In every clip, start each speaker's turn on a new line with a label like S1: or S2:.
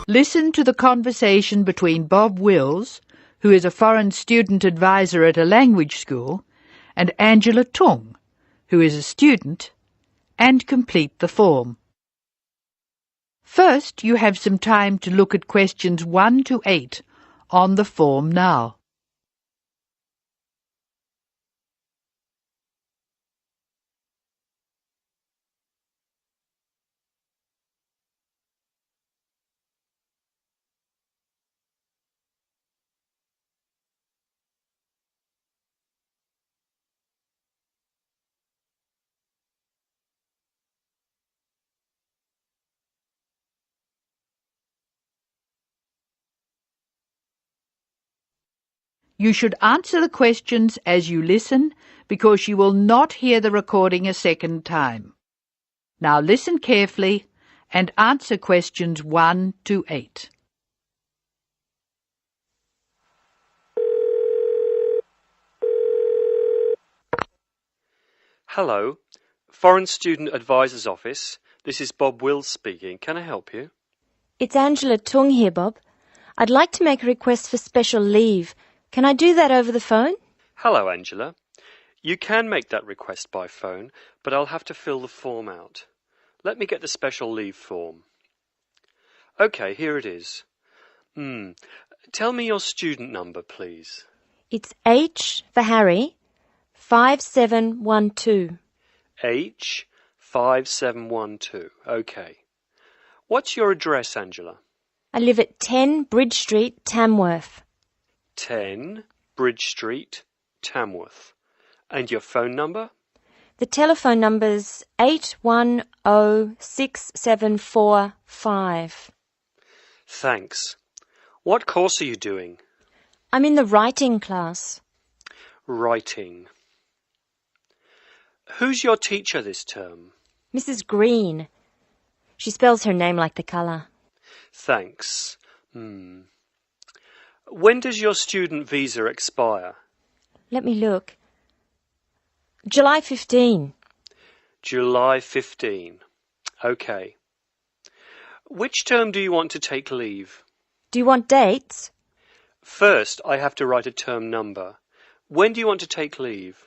S1: Listen to the conversation between Bob Wills, who is a foreign student advisor at a language school, and Angela Tung, who is a student, and complete the form. First, you have some time to look at questions 1 to 8 on the form now. You should answer the questions as you listen because you will not hear the recording a second time. Now listen carefully and answer questions 1 to 8.
S2: Hello, Foreign Student Advisor's Office. This is Bob Wills speaking. Can I help you?
S3: It's Angela Tung here, Bob. I'd like to make a request for special leave. Can I do that over the phone?
S2: Hello, Angela. You can make that request by phone, but I'll have to fill the form out. Let me get the special leave form. OK, here it is. Tell me your student number, please.
S3: It's H for Harry, 5712.
S2: H 5712. OK. What's your address, Angela?
S3: I live at 10 Bridge Street, Tamworth.
S2: 10 Bridge Street, Tamworth. And your phone number?
S3: The telephone number's 810675.
S2: Thanks. What course are you doing?
S3: I'm in the writing class.
S2: Writing. Who's your teacher this term?
S3: Mrs. Green. She spells her name like the colour.
S2: Thanks. When does your student visa expire?
S3: Let me look. July 15.
S2: July 15. OK. Which term do you want to take leave?
S3: Do you want dates?
S2: First, I have to write a term number. When do you want to take leave?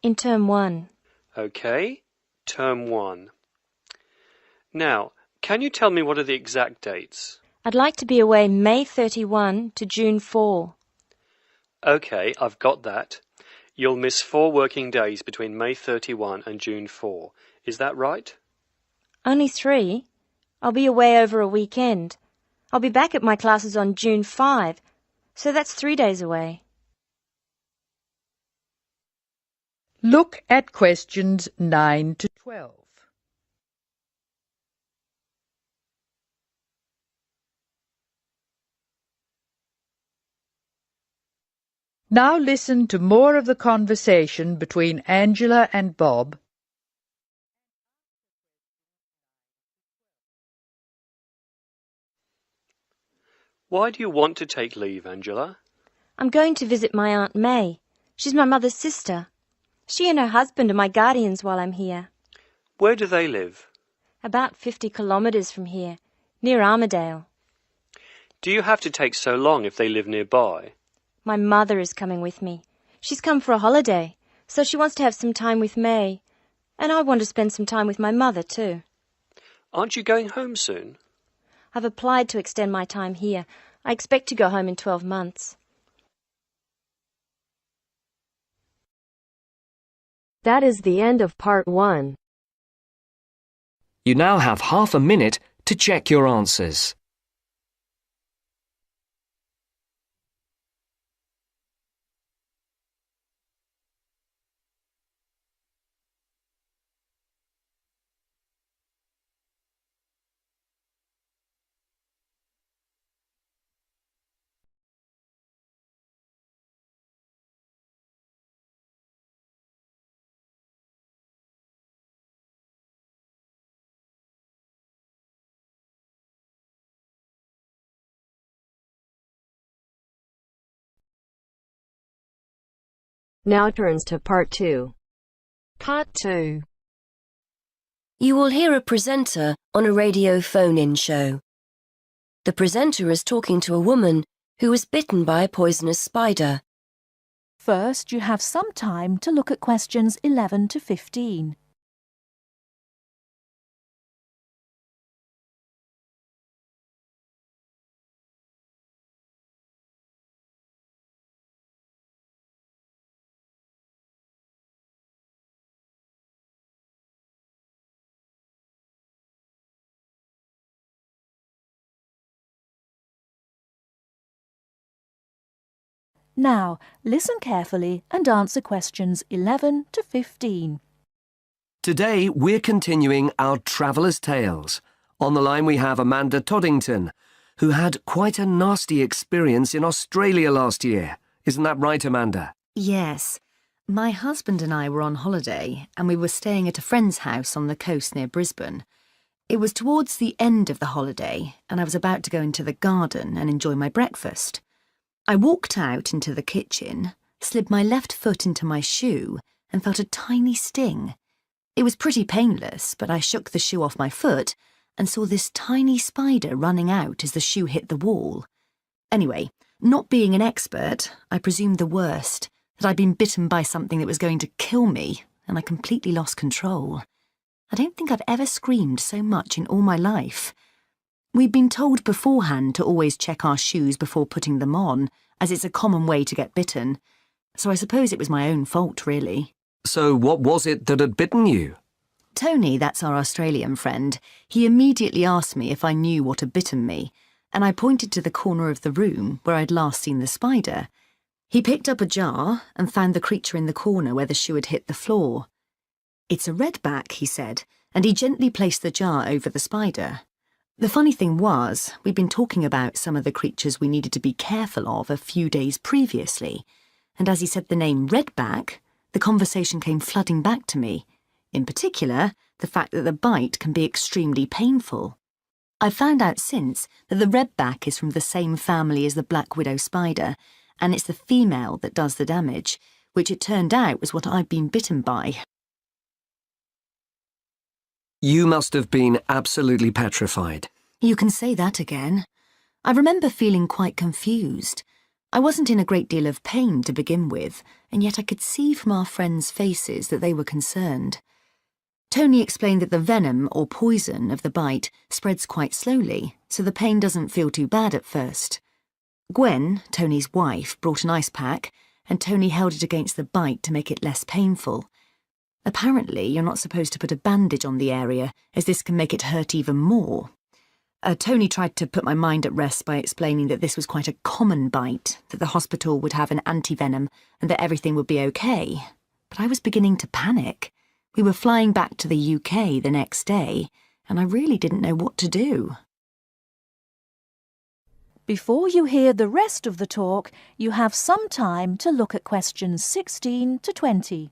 S3: In term 1.
S2: OK. Term 1. Now, can you tell me what are the exact dates?
S3: I'd like to be away May 31 to June 4.
S2: OK, I've got that. You'll miss 4 working days between May 31 and June 4. Is that right?
S3: Only 3. I'll be away over a weekend. I'll be back at my classes on June 5, so that's 3 days away.
S1: Look at questions 9 to 12. Now listen to more of the conversation between Angela and Bob.
S2: Why do you want to take leave, Angela?
S3: I'm going to visit my Aunt May. She's my mother's sister. She and her husband are my guardians while I'm here.
S2: Where do they live?
S3: About 50 kilometres from here, near Armadale.
S2: Do you have to take so long if they live nearby?
S3: My mother is coming with me. She's come for a holiday, so she wants to have some time with May. And I want to spend some time with my mother too.
S2: Aren't you going home soon?
S3: I've applied to extend my time here. I expect to go home in 12 months.
S4: That is the end of part 1.
S5: You now have half a minute to check your answers.
S4: Now turns to part 2.
S6: Part 2.
S7: You will hear a presenter on a radio phone-in show. The presenter is talking to a woman who was bitten by a poisonous spider.
S8: First, you have some time to look at questions 11 to 15. Now, listen carefully and answer questions 11 to 15.
S5: Today, we're continuing our Traveller's Tales. On the line we have Amanda Toddington, who had quite a nasty experience in Australia last year. Isn't that right, Amanda?
S9: Yes. My husband and I were on holiday and we were staying at a friend's house on the coast near Brisbane. It was towards the end of the holiday and I was about to go into the garden and enjoy my breakfast. I walked out into the kitchen, slid my left foot into my shoe and felt a tiny sting. It was pretty painless, but I shook the shoe off my foot and saw this tiny spider running out as the shoe hit the wall. Anyway, not being an expert, I presumed the worst, that I'd been bitten by something that was going to kill me, and I completely lost control. I don't think I've ever screamed so much in all my life. We'd been told beforehand to always check our shoes before putting them on, as it's a common way to get bitten. So I suppose it was my own fault, really.
S5: So what was it that had bitten you?
S9: Tony, that's our Australian friend, he immediately asked me if I knew what had bitten me, and I pointed to the corner of the room where I'd last seen the spider. He picked up a jar and found the creature in the corner where the shoe had hit the floor. "It's a redback," he said, and he gently placed the jar over the spider. The funny thing was, we'd been talking about some of the creatures we needed to be careful of a few days previously, and as he said the name redback, the conversation came flooding back to me. In particular, the fact that the bite can be extremely painful. I've found out since that the redback is from the same family as the black widow spider, and it's the female that does the damage, which it turned out was what I'd been bitten by.
S5: You must have been absolutely petrified.
S9: You can say that again. I remember feeling quite confused. I wasn't in a great deal of pain to begin with, and yet I could see from our friends' faces that they were concerned. Tony explained that the venom or poison of the bite spreads quite slowly, so the pain doesn't feel too bad at first. Gwen, Tony's wife, brought an ice pack, and Tony held it against the bite to make it less painful. Apparently, you're not supposed to put a bandage on the area, as this can make it hurt even more. Tony tried to put my mind at rest by explaining that this was quite a common bite, that the hospital would have an antivenom, and that everything would be okay. But I was beginning to panic. We were flying back to the UK the next day, and I really didn't know what to do.
S8: Before you hear the rest of the talk, you have some time to look at questions 16 to 20.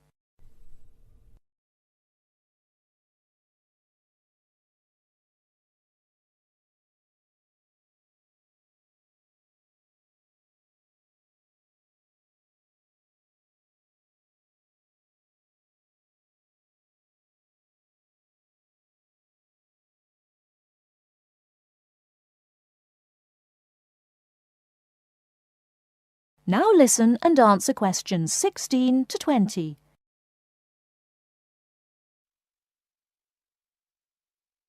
S8: Now listen and answer questions 16 to 20.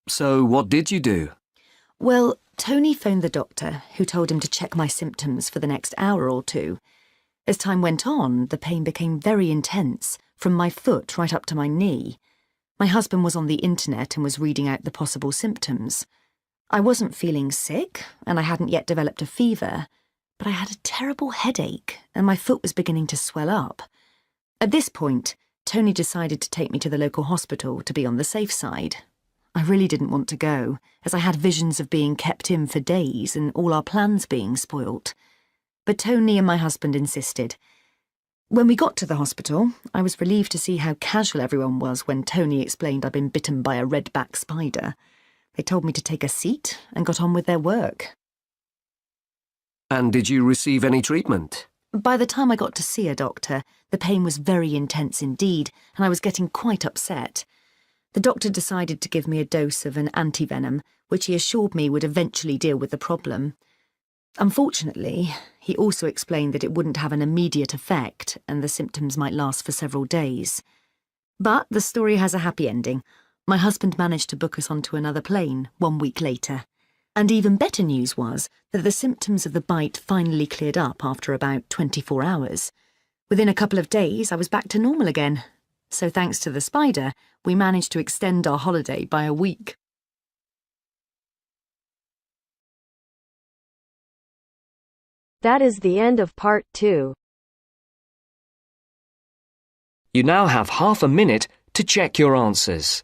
S5: So what did you do?
S9: Well, Tony phoned the doctor, who told him to check my symptoms for the next hour or two. As time went on, the pain became very intense, from my foot right up to my knee. My husband was on the internet and was reading out the possible symptoms. I wasn't feeling sick, and I hadn't yet developed a fever, but I had a terrible headache, and my foot was beginning to swell up. At this point, Tony decided to take me to the local hospital to be on the safe side. I really didn't want to go, as I had visions of being kept in for days and all our plans being spoilt. But Tony and my husband insisted. When we got to the hospital, I was relieved to see how casual everyone was when Tony explained I'd been bitten by a redback spider. They told me to take a seat and got on with their work.
S5: And did you receive any treatment?
S9: By the time I got to see a doctor, the pain was very intense indeed, and I was getting quite upset. The doctor decided to give me a dose of an antivenom, which he assured me would eventually deal with the problem. Unfortunately, he also explained that it wouldn't have an immediate effect and the symptoms might last for several days. But the story has a happy ending. My husband managed to book us onto another plane 1 week later. And even better news was that the symptoms of the bite finally cleared up after about 24 hours. Within a couple of days, I was back to normal again. So thanks to the spider, we managed to extend our holiday by a week.
S4: That is the end of part 2.
S5: You now have half a minute to check your answers.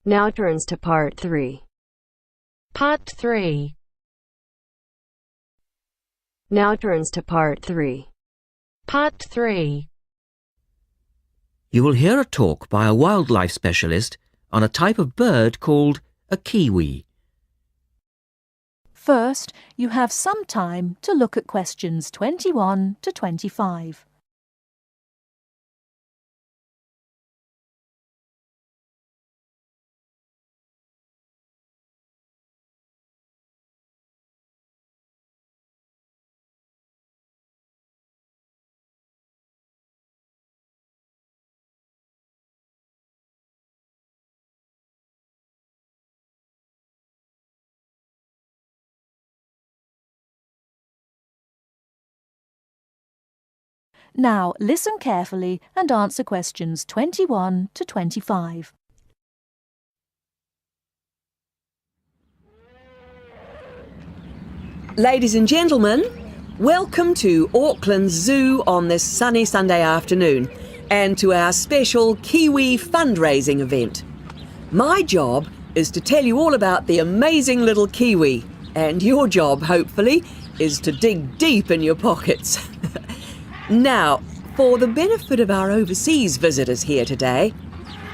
S4: Now turns to part 3.
S6: Part 3.
S4: Now turns to part 3.
S6: Part 3.
S10: You will hear a talk by a wildlife specialist on a type of bird called a kiwi.
S8: First, you have some time to look at questions 21 to 25. Now listen carefully and answer questions 21 to 25.
S11: Ladies and gentlemen, welcome to Auckland Zoo on this sunny Sunday afternoon and to our special Kiwi fundraising event. My job is to tell you all about the amazing little kiwi, and your job, hopefully, is to dig deep in your pockets. Now, for the benefit of our overseas visitors here today,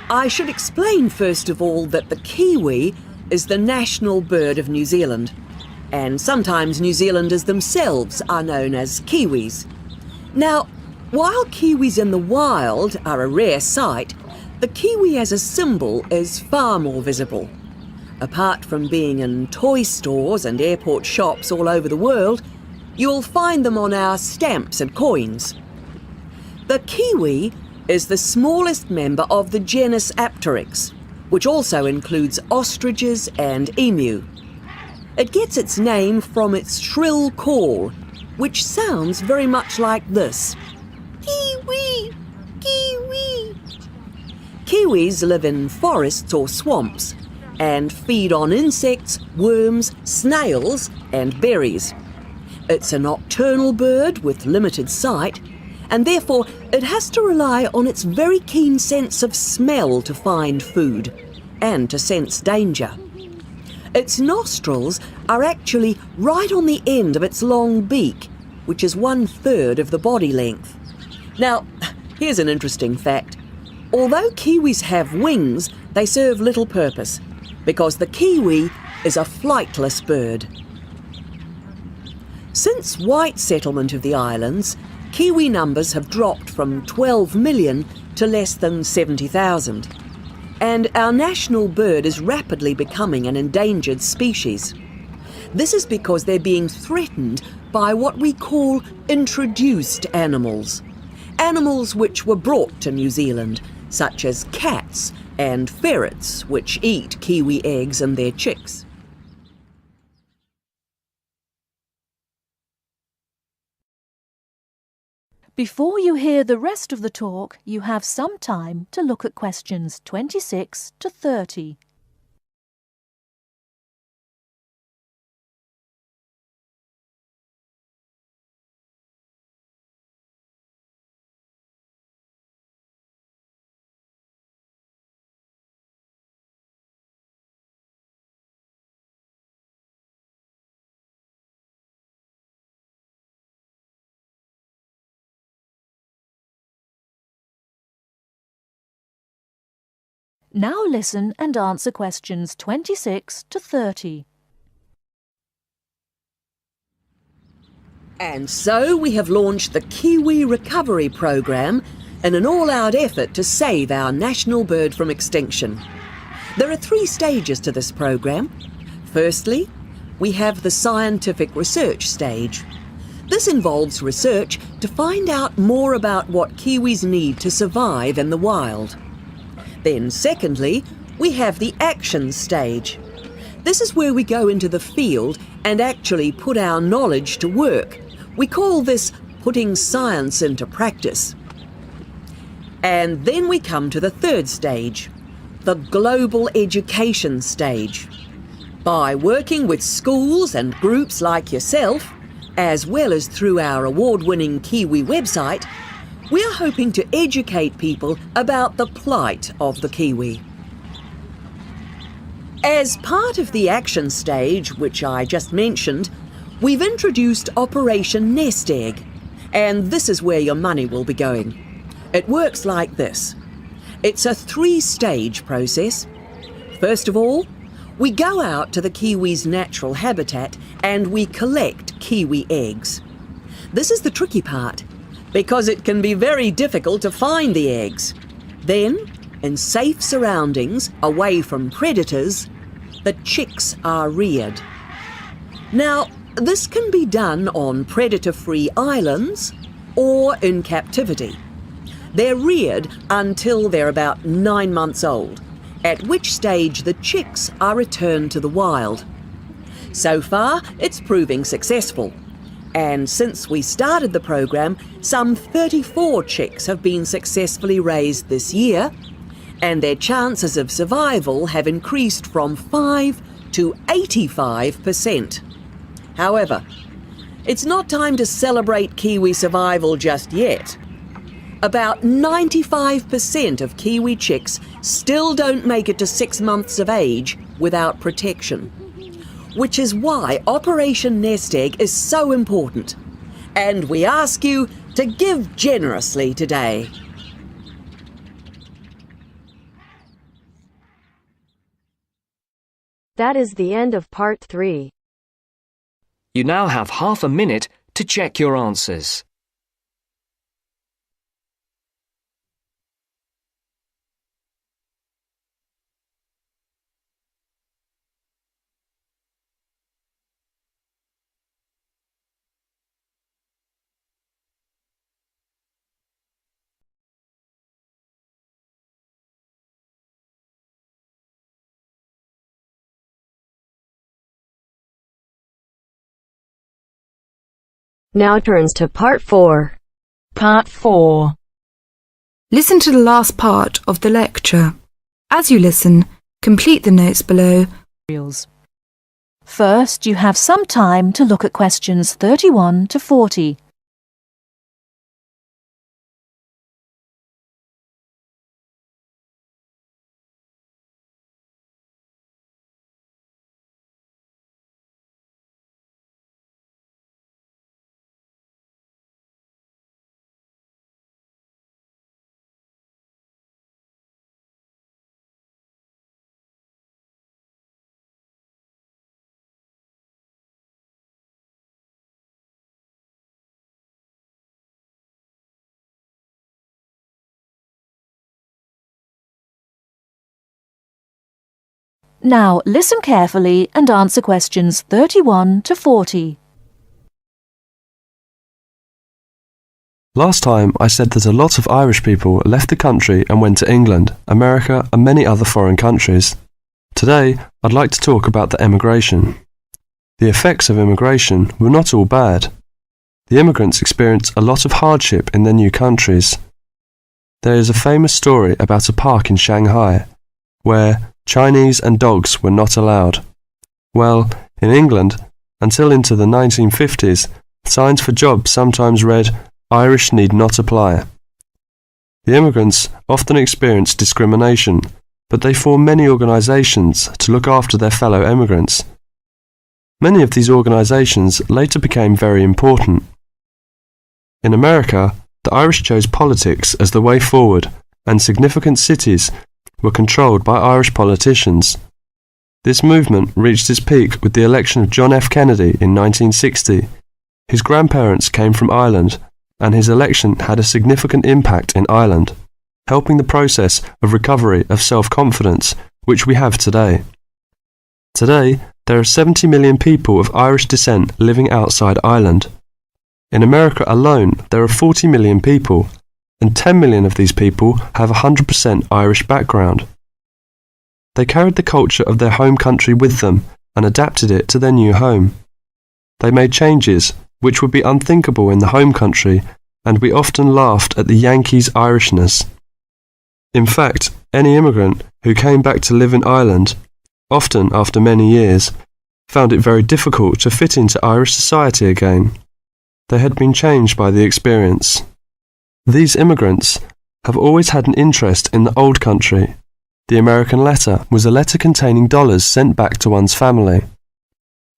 S11: I should explain first of all that the kiwi is the national bird of New Zealand, and sometimes New Zealanders themselves are known as kiwis. Now, while kiwis in the wild are a rare sight, the kiwi as a symbol is far more visible. Apart from being in toy stores and airport shops all over the world, you'll find them on our stamps and coins. The kiwi is the smallest member of the genus Apteryx, which also includes ostriches and emu. It gets its name from its shrill call, which sounds very much like this. Kiwi! Kiwi! Kiwis live in forests or swamps and feed on insects, worms, snails and berries. It's a nocturnal bird with limited sight, and therefore it has to rely on its very keen sense of smell to find food and to sense danger. Its nostrils are actually right on the end of its long beak, which is 1/3 of the body length. Now, here's an interesting fact. Although kiwis have wings, they serve little purpose, because the kiwi is a flightless bird. Since white settlement of the islands, kiwi numbers have dropped from 12 million to less than 70,000. And our national bird is rapidly becoming an endangered species. This is because they're being threatened by what we call introduced animals. Animals which were brought to New Zealand, such as cats and ferrets, which eat kiwi eggs and their chicks.
S8: Before you hear the rest of the talk, you have some time to look at questions 26 to 30. Now listen and answer questions 26 to 30.
S11: And so we have launched the Kiwi Recovery Programme in an all-out effort to save our national bird from extinction. There are 3 stages to this programme. Firstly, we have the scientific research stage. This involves research to find out more about what kiwis need to survive in the wild. Then secondly, we have the action stage. This is where we go into the field and actually put our knowledge to work. We call this putting science into practice. And then we come to the 3rd stage, the global education stage. By working with schools and groups like yourself, as well as through our award-winning Kiwi website, we are hoping to educate people about the plight of the kiwi. As part of the action stage, which I just mentioned, we've introduced Operation Nest Egg, and this is where your money will be going. It works like this. It's a 3-stage process. First of all, we go out to the kiwi's natural habitat and we collect kiwi eggs. This is the tricky part, because it can be very difficult to find the eggs. Then, in safe surroundings, away from predators, the chicks are reared. Now, this can be done on predator-free islands or in captivity. They're reared until they're about 9 months old, at which stage the chicks are returned to the wild. So far, it's proving successful. And since we started the program, some 34 chicks have been successfully raised this year, and their chances of survival have increased from 5 to 85%. However, it's not time to celebrate kiwi survival just yet. About 95% of kiwi chicks still don't make it to 6 months of age without protection, which is why Operation Nest Egg is so important. And we ask you to give generously today.
S4: That is the end of part 3.
S5: You now have half a minute to check your answers.
S4: Now turns to part 4.
S6: Part 4.
S12: Listen to the last part of the lecture. As you listen, complete the notes below.
S8: First, you have some time to look at questions 31 to 40. Now listen carefully and answer questions 31 to 40.
S13: Last time I said that a lot of Irish people left the country and went to England, America and many other foreign countries. Today I'd like to talk about the emigration. The effects of immigration were not all bad. The immigrants experienced a lot of hardship in their new countries. There is a famous story about a park in Shanghai where Chinese and dogs were not allowed. Well, in England, until into the 1950s, signs for jobs sometimes read, "Irish need not apply." The immigrants often experienced discrimination, but they formed many organisations to look after their fellow immigrants. Many of these organisations later became very important. In America, the Irish chose politics as the way forward, and significant cities were controlled by Irish politicians. This movement reached its peak with the election of John F. Kennedy in 1960. His grandparents came from Ireland, and his election had a significant impact in Ireland, helping the process of recovery of self-confidence which we have today. Today, there are 70 million people of Irish descent living outside Ireland. In America alone, there are 40 million people, and 10 million of these people have a 100% Irish background. They carried the culture of their home country with them and adapted it to their new home. They made changes which would be unthinkable in the home country, and we often laughed at the Yankees' Irishness. In fact, any immigrant who came back to live in Ireland, often after many years, found it very difficult to fit into Irish society again. They had been changed by the experience. These immigrants have always had an interest in the old country. The American letter was a letter containing dollars sent back to one's family.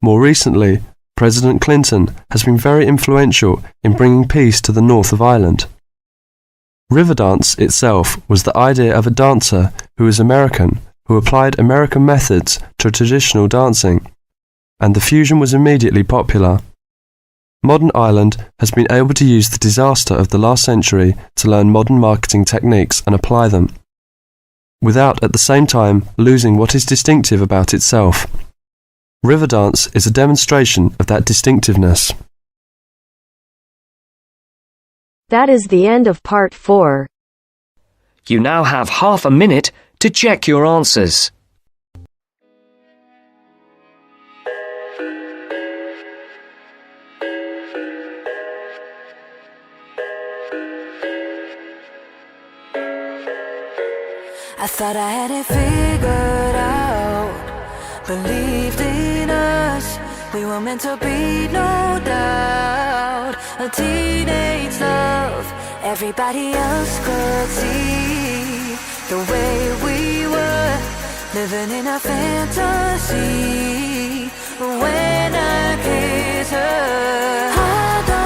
S13: More recently, President Clinton has been very influential in bringing peace to the north of Ireland. Riverdance itself was the idea of a dancer who was American, who applied American methods to traditional dancing, and the fusion was immediately popular. Modern Ireland has been able to use the disaster of the last century to learn modern marketing techniques and apply them, without at the same time losing what is distinctive about itself. Riverdance is a demonstration of that distinctiveness.
S4: That is the end of part 4.
S5: You now have half a minute to check your answers.
S14: I thought I had it figured out, believed in us, we were meant to be, no doubt. A teenage love, everybody else could see the way we were, living in a fantasy. When I kiss her, I don't